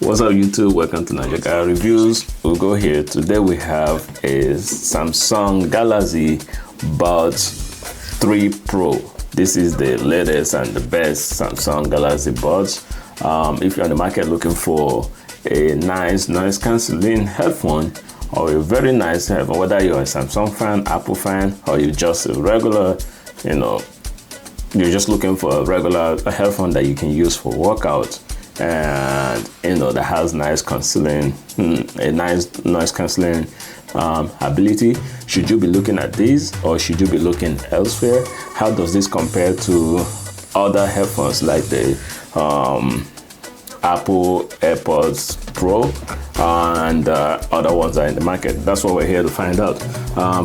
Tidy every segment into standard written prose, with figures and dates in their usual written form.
What's up YouTube, welcome to Nigeria Guy Reviews. We'll go here. Today we have a Samsung Galaxy Buds 3 Pro. This is the latest and the best Samsung Galaxy Buds. If you're on the market looking for a nice noise cancelling headphone or a very nice headphone, whether you're a Samsung fan, Apple fan, or you're just a regular, you're just looking for a regular headphone that you can use for workouts and that has nice cancelling, a nice noise cancelling ability, should you be looking at this or should you be looking elsewhere? How does this compare to other headphones like the Apple Airpods Pro and other ones are in the market? That's what we're here to find out.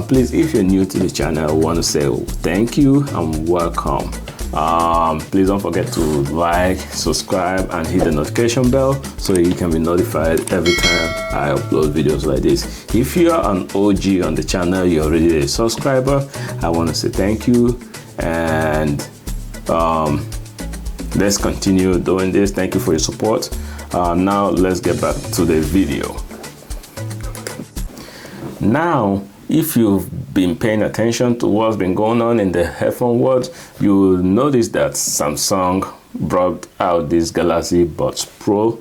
Please, if you're new to the channel, I want to say thank you and welcome. Please don't forget to like, subscribe, and hit the notification bell so you can be notified every time I upload videos like this. If you are an OG on the channel, you're already a subscriber, I want to say thank you, and let's continue doing this. Thank you for your support. Now let's get back to the video. Now, if you've been paying attention to what's been going on in the headphone world, you will notice that Samsung brought out this Galaxy Buds Pro.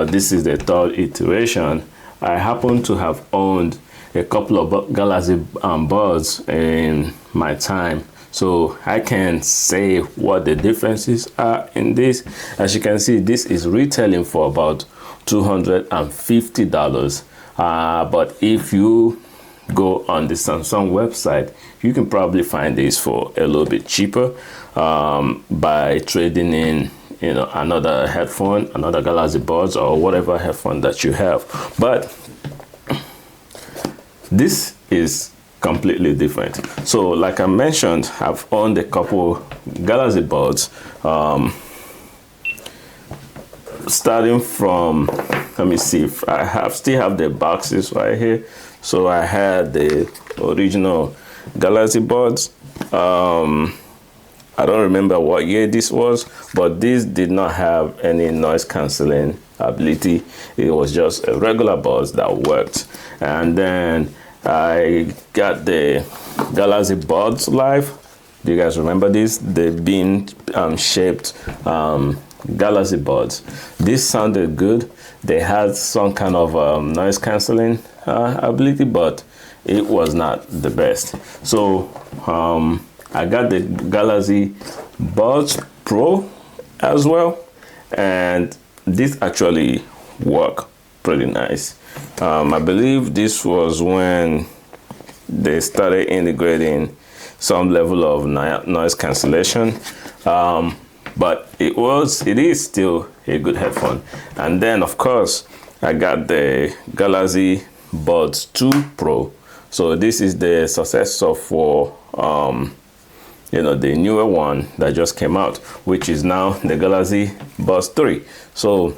This is the third iteration. I happen to have owned a couple of Galaxy Buds in my time, so I can say what the differences are in this. As you can see, this is retailing for about $250, but if you go on the Samsung website, you can probably find this for a little bit cheaper by trading in another headphone, another Galaxy Buds, or whatever headphone that you have. But this is completely different. So like I mentioned, I've owned a couple Galaxy Buds, starting from, let me see if I still have the boxes right here. So I had the original Galaxy Buds. I don't remember what year this was, but this did not have any noise cancelling ability. It was just a regular Buds that worked. And then I got the Galaxy Buds Live. Do you guys remember this? The bean shaped Galaxy Buds. This sounded good. They had some kind of noise cancelling ability, but it was not the best. So I got the Galaxy Buds Pro as well, and this actually worked pretty nice. I believe this was when they started integrating some level of noise cancellation, but it is still a good headphone. And then of course I got the Galaxy Buds 2 Pro. So this is the successor for the newer one that just came out, which is now the Galaxy Buds 3. So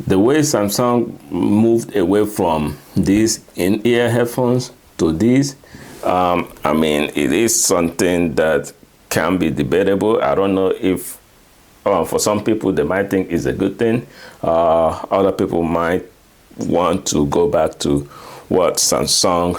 the way Samsung moved away from these in-ear headphones to these, I mean, it is something that can be debatable. I don't know if for some people they might think it's a good thing. Other people might want to go back to what Samsung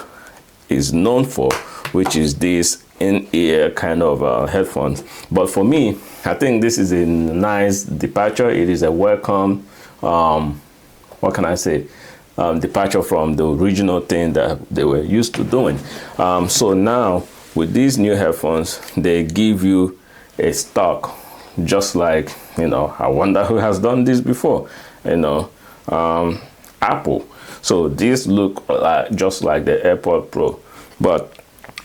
is known for, which is this in-ear kind of headphones. But for me, I think this is a nice departure. It is a welcome, what can I say, departure from the original thing that they were used to doing. So now with these new headphones, they give you a stock, just like, I wonder who has done this before, Apple. So these look just like the Airpod Pro. But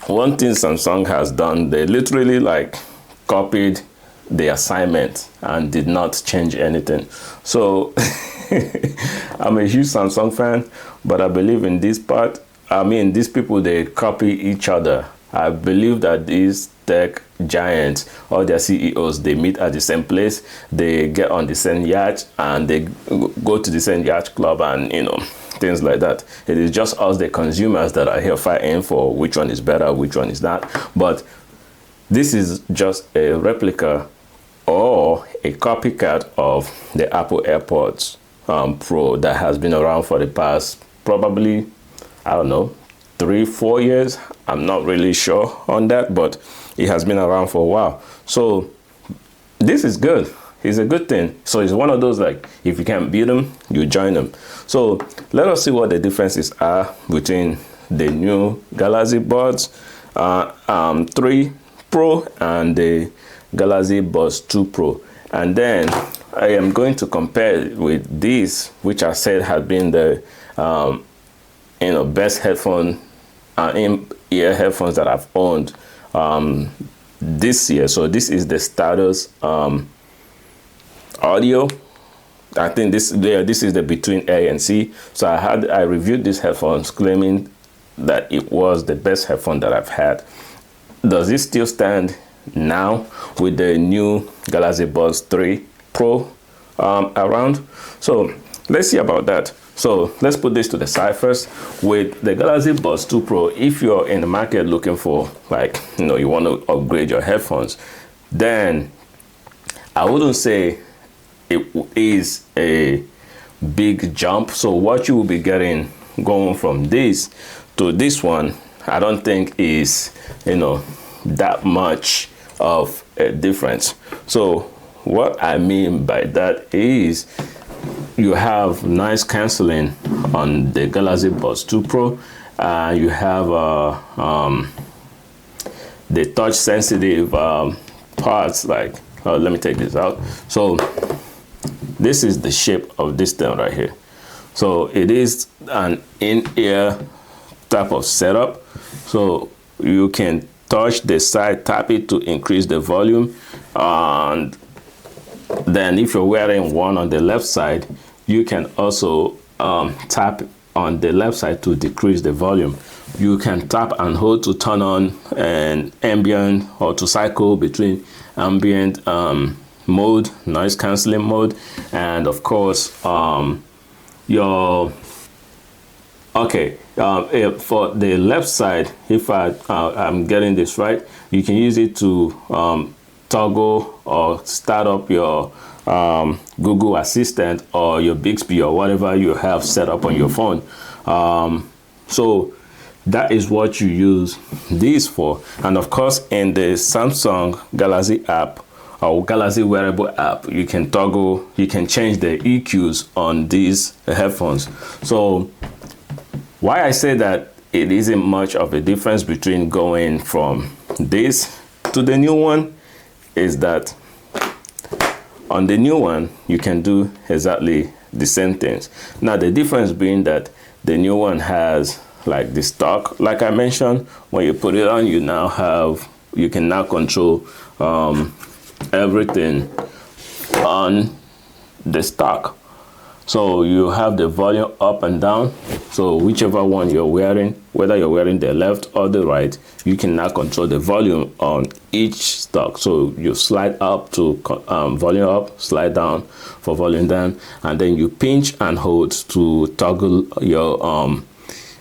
one thing Samsung has done, they literally copied the assignment and did not change anything. So I'm a huge Samsung fan, but I believe in this part. I mean, these people, they copy each other. I believe that these tech giants, all their CEOs, they meet at the same place, they get on the same yacht, and they go to the same yacht club, and things like that. It is just us, the consumers, that are here fighting for which one is better, which one is not. But this is just a replica or a copycat of the Apple AirPods Pro that has been around for the past probably, I don't know, 3-4 years. I'm not really sure on that, but it has been around for a while. So this is good. It's a good thing. So it's one of those, like, if you can't beat them, you join them. So let us see what the differences are between the new Galaxy Buds 3 Pro and the Galaxy Buds 2 Pro. And then I am going to compare it with these, which I said have been the best headphone in-ear headphones that I've owned this year. So this is the Status Audio. I think this is the between A and C. So I reviewed these headphones claiming that it was the best headphone that I've had. Does it still stand now with the new Galaxy Buds 3 Pro around? So let's see about that. So let's put this to the side first. With the Galaxy Buds 2 Pro, if you're in the market looking for, like, you want to upgrade your headphones, then I wouldn't say it is a big jump. So what you will be getting going from this to this one, I don't think is, that much of a difference. So what I mean by that is you have noise cancelling on the Galaxy Buds 2 Pro. You have the touch sensitive parts, like, let me take this out. So this is the shape of this thing right here. So it is an in-ear type of setup. So you can touch the side, tap it to increase the volume, and then if you're wearing one on the left side, you can also tap on the left side to decrease the volume. You can tap and hold to turn on an ambient, or to cycle between ambient mode, noise cancelling mode, and of course for the left side, if I'm getting this right, you can use it to toggle or start up your Google Assistant or your Bixby or whatever you have set up on your phone. So that is what you use these for. And of course, in the Samsung Galaxy app or Galaxy wearable app, you can change the EQs on these headphones. So why I say that it isn't much of a difference between going from this to the new one is that on the new one, you can do exactly the same things. Now, the difference being that the new one has, like, the stock, like I mentioned, when you put it on, you can now control everything on the stock. So you have the volume up and down. So whichever one you're wearing, whether you're wearing the left or the right, you can now control the volume on each stock. So you slide up to volume up, slide down for volume down, and then you pinch and hold to toggle your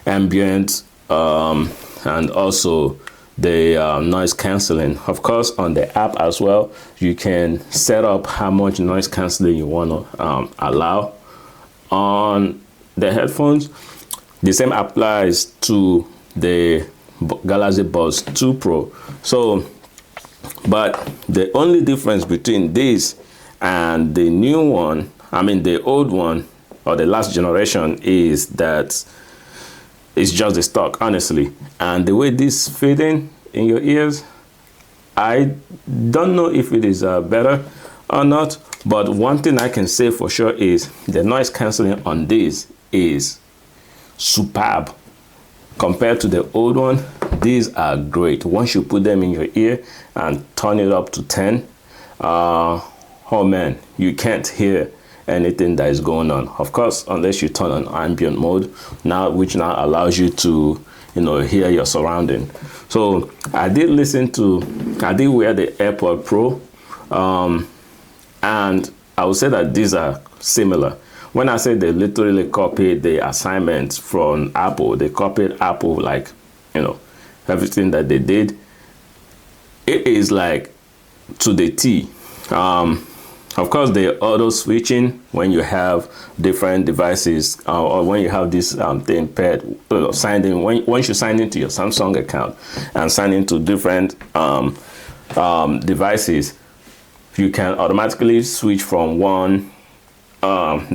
ambient and also the noise cancelling. Of course, on the app as well, you can set up how much noise cancelling you want to allow on the headphones. The same applies to the Galaxy Buds 2 Pro. So, but the only difference between this and the new one, the old one or the last generation, is that it's just the stock, honestly. And the way this fit in your ears, I don't know if it is better or not. But one thing I can say for sure is the noise cancelling on this is superb. Compared to the old one, these are great. Once you put them in your ear and turn it up to 10, oh man, you can't hear anything that is going on. Of course, unless you turn on ambient mode, which now allows you to hear your surrounding. So I did wear the Airpod Pro, and I would say that these are similar. When I say they literally copied the assignments from Apple, they copied Apple, like, everything that they did. It is like to the T. Of course, the auto switching when you have different devices or when you have this thing paired, signed in. Once you sign into your Samsung account and sign into different devices, you can automatically switch from one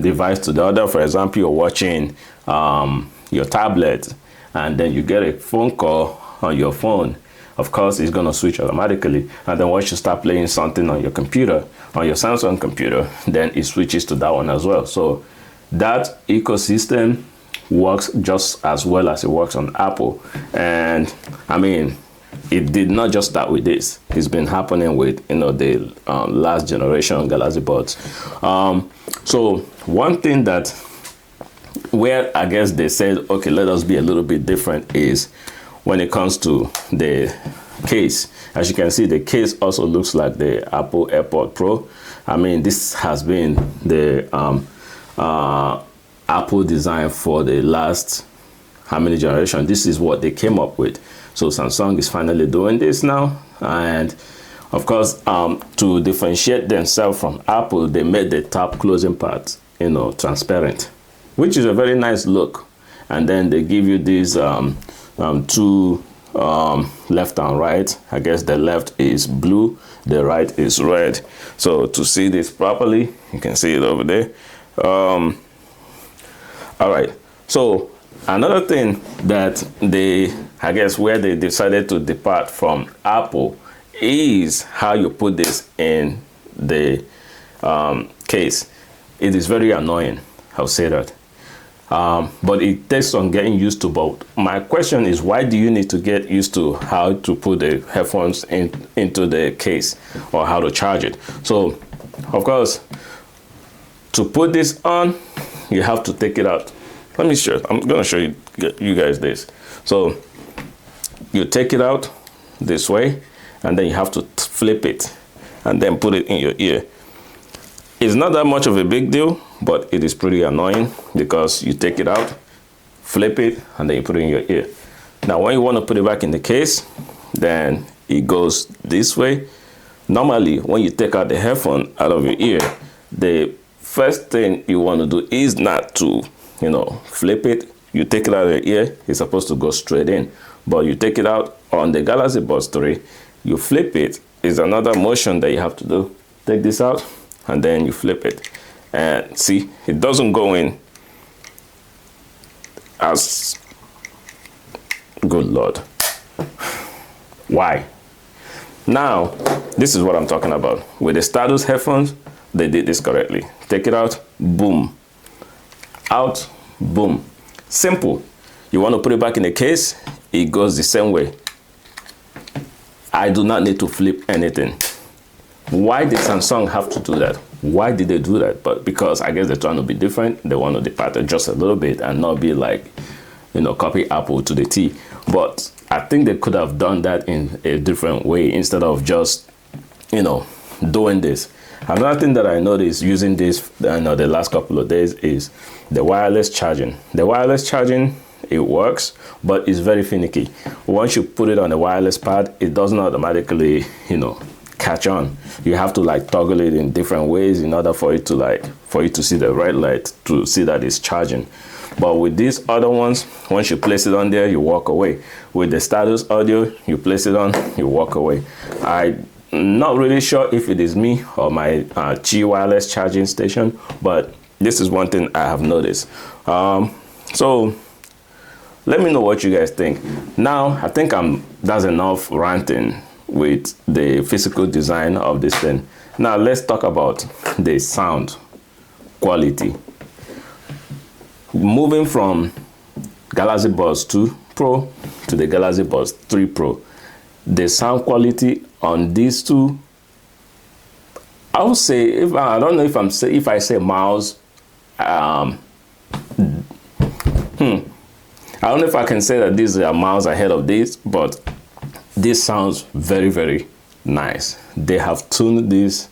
device to the other. For example, you're watching your tablet, and then you get a phone call on your phone. Of course, it's going to switch automatically. And then once you start playing something on your computer, on your Samsung computer, then it switches to that one as well. So that ecosystem works just as well as it works on Apple. And I mean, it did not just start with this. It's been happening with, the last generation Galaxy Buds. So one thing that, where I guess they said, okay, let us be a little bit different, is when it comes to the case. As you can see, the case also looks like the Apple Airpod Pro. I mean, this has been the Apple design for the last how many generations. This is what they came up with. So Samsung is finally doing this now. And of course, to differentiate themselves from Apple, they made the top closing part, transparent, which is a very nice look. And then they give you these two left and right. I guess the left is blue, the right is red. So to see this properly, you can see it over there. All right. So another thing that I guess where they decided to depart from Apple is how you put this in the case. It is very annoying, I'll say that. But it takes on getting used to. But my question is, why do you need to get used to how to put the headphones into the case or how to charge it? So, of course, to put this on, you have to take it out. Let me show. I'm going to show you guys this. So, you take it out this way, and then you have to flip it and then put it in your ear. It's not that much of a big deal, but it is pretty annoying because you take it out, flip it, and then you put it in your ear. Now, when you want to put it back in the case, then it goes this way. Normally, when you take out the headphone out of your ear, the first thing you want to do is not to, flip it. You take it out of your ear, it's supposed to go straight in. But you take it out on the Galaxy Buds 3, you flip it. It's another motion that you have to do. Take this out, and then you flip it. And see, it doesn't go in as good Lord. Why? Now, this is what I'm talking about. With the Status headphones, they did this correctly. Take it out, boom. Out, boom. Simple. You want to put it back in the case, it goes the same way. I do not need to flip anything. Why did Samsung have to do that? Why did they do that? But because I guess they're trying to be different. They want to depart just a little bit and not be like, copy Apple to the T. But I think they could have done that in a different way instead of just, doing this. Another thing that I noticed using this, the last couple of days is the wireless charging. The wireless charging, it works, but it's very finicky. Once you put it on the wireless pad, it doesn't automatically, catch on. You have to toggle it in different ways in order for it to see the red light to see that it's charging. But with these other ones, once you place it on there, you walk away. With the Status audio, you place it on, you walk away. I'm not really sure if it is me or my Qi wireless charging station, but this is one thing I have noticed. So let me know what you guys think. Now, I think that's enough ranting with the physical design of this thing. Now let's talk about the sound quality. Moving from Galaxy Buds 2 Pro to the Galaxy Buds 3 Pro, the sound quality on these two, I would say, I don't know if I say miles, I don't know if I can say that these are miles ahead of this, but this sounds very, very nice. They have tuned this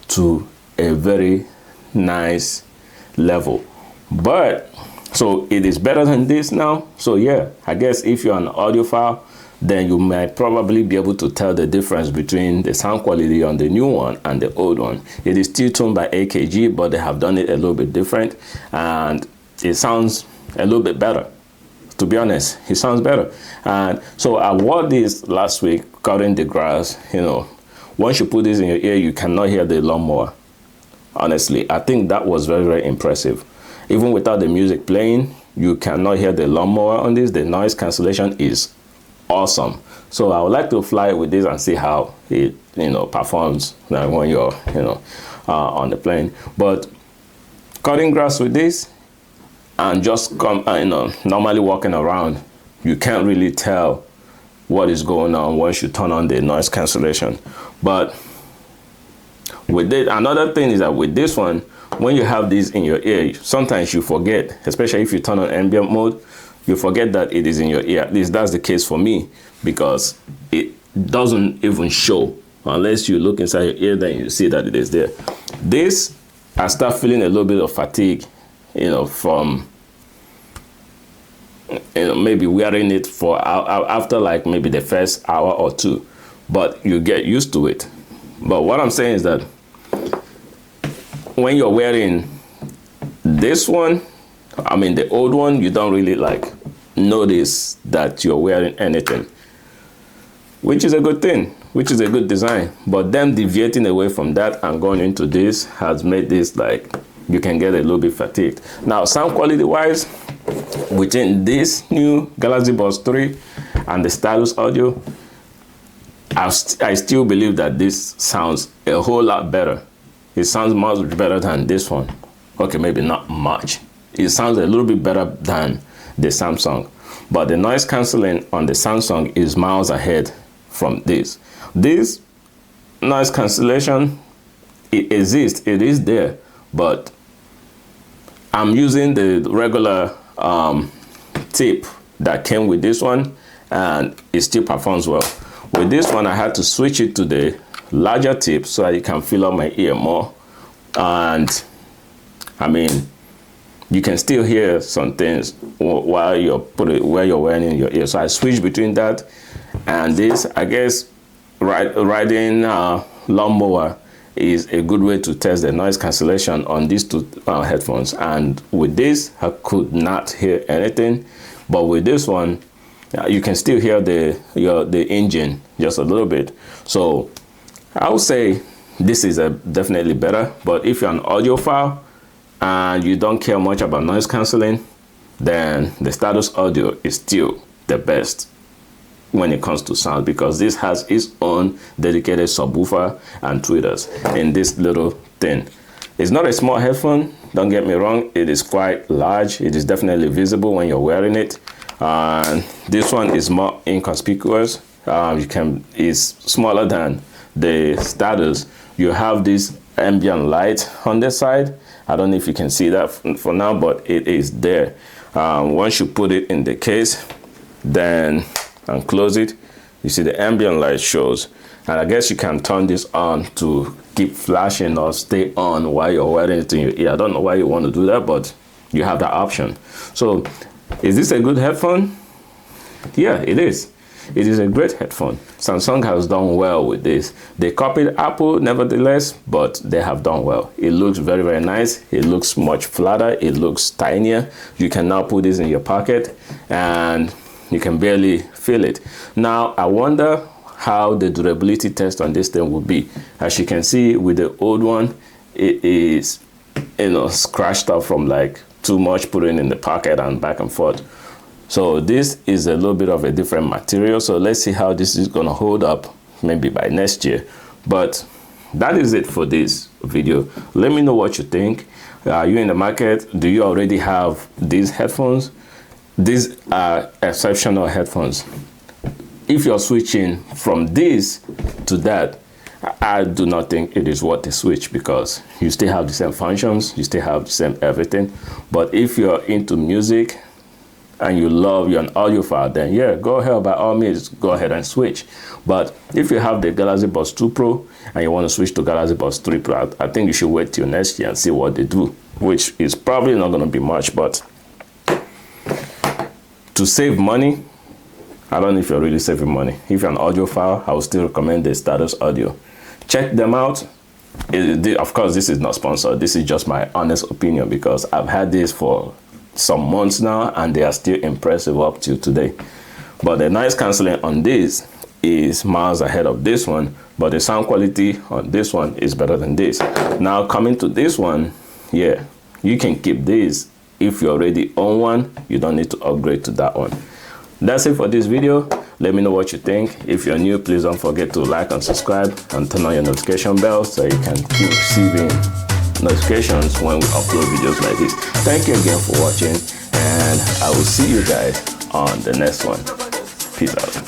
to a very nice level. But so it is better than this now. So yeah, I guess if you're an audiophile then you might probably be able to tell the difference between the sound quality on the new one and the old one. It is still tuned by AKG, but they have done it a little bit different, and it sounds a little bit better. To be honest, it sounds better. And so I wore this last week, cutting the grass. You know, once you put this in your ear, you cannot hear the lawnmower. Honestly, I think that was very, very impressive. Even without the music playing, you cannot hear the lawnmower on this. The noise cancellation is awesome. So I would like to fly with this and see how it, you know, performs when you're, you know, on the plane. But cutting grass with this and just you know, normally walking around, you can't really tell what is going on once you turn on the noise cancellation. But with this, another thing is that with this one, when you have this in your ear, sometimes you forget, especially if you turn on ambient mode, you forget that it is in your ear. At least that's the case for me, because it doesn't even show unless you look inside your ear, then you see that it is there. This, I start feeling a little bit of fatigue, you know, from, you know, maybe wearing it for after like maybe the first hour or two, but you get used to it. But what I'm saying is that when you're wearing this one, I mean the old one, you don't really like notice that you're wearing anything, which is a good thing, which is a good design. But them deviating away from that and going into this has made this like you can get a little bit fatigued. Now, sound quality wise, within this new Galaxy Buds 3 and the Stylus Audio, I still believe that this sounds a whole lot better. It sounds much better than this one. Okay, maybe not much. It sounds a little bit better than the Samsung. But the noise cancelling on the Samsung is miles ahead from this. This noise cancellation, it exists, it is there, but I'm using the regular tip that came with this one, and it still performs well. With this one, I had to switch it to the larger tip so that you can fill up my ear more. And I mean, you can still hear some things while you're where you're wearing in your ear. So I switched between that and this. I guess riding lawnmower is a good way to test the noise cancellation on these two headphones. And with this, I could not hear anything, but with this one, you can still hear the engine just a little bit. So I would say this is definitely better. But if you're an audiophile and you don't care much about noise cancelling, then the Stylus Audio is still the best when it comes to sound, because this has its own dedicated subwoofer and tweeters in this little thing. It's not a small headphone, don't get me wrong, it is quite large. It is definitely visible when you're wearing it. And this one is more inconspicuous. It's smaller than the Stylus. You have this ambient light on the side. I don't know if you can see that for now, but it is there. Once you put it in the case, then and close it, you see the ambient light shows. And I guess you can turn this on to keep flashing or stay on while you're wearing it in your ear. I don't know why you want to do that, but you have that option. So is this a good headphone? Yeah, it is. It is a great headphone. Samsung has done well with this. They copied Apple nevertheless, but they have done well. It looks very, very nice. It looks much flatter. It looks tinier. You can now put this in your pocket and you can barely feel it. Now, I wonder how the durability test on this thing will be. As you can see with the old one, it is, you know, scratched up from like too much putting in the pocket and back and forth. So this is a little bit of a different material. So let's see how this is going to hold up maybe by next year. But that is it for this video. Let me know what you think. Are you in the market? Do you already have these headphones? These are exceptional headphones. If you're switching from this to that, I do not think it is worth the switch, because you still have the same functions, you still have the same everything. But if you're into music and you're an audiophile, then yeah, go ahead, by all means, go ahead and switch. But if you have the Galaxy Buds 2 Pro and you want to switch to Galaxy Buds 3 Pro, I think you should wait till next year and see what they do, which is probably not going to be much. But to save money I don't know if you're really saving money. If you're an audiophile, I would still recommend the Status Audio. Check them out. Of course, this is not sponsored. This is just my honest opinion because I've had this for some months now and they are still impressive up to today. But the noise cancelling on this is miles ahead of this one, but the sound quality on this one is better than this. Now coming to this one, yeah, you can keep this. If you already own one, you don't need to upgrade to that one. That's it for this video. Let me know what you think. If you're new, please don't forget to like and subscribe and turn on your notification bell so you can keep receiving notifications when we upload videos like this. Thank you again for watching, and I will see you guys on the next one. Peace out.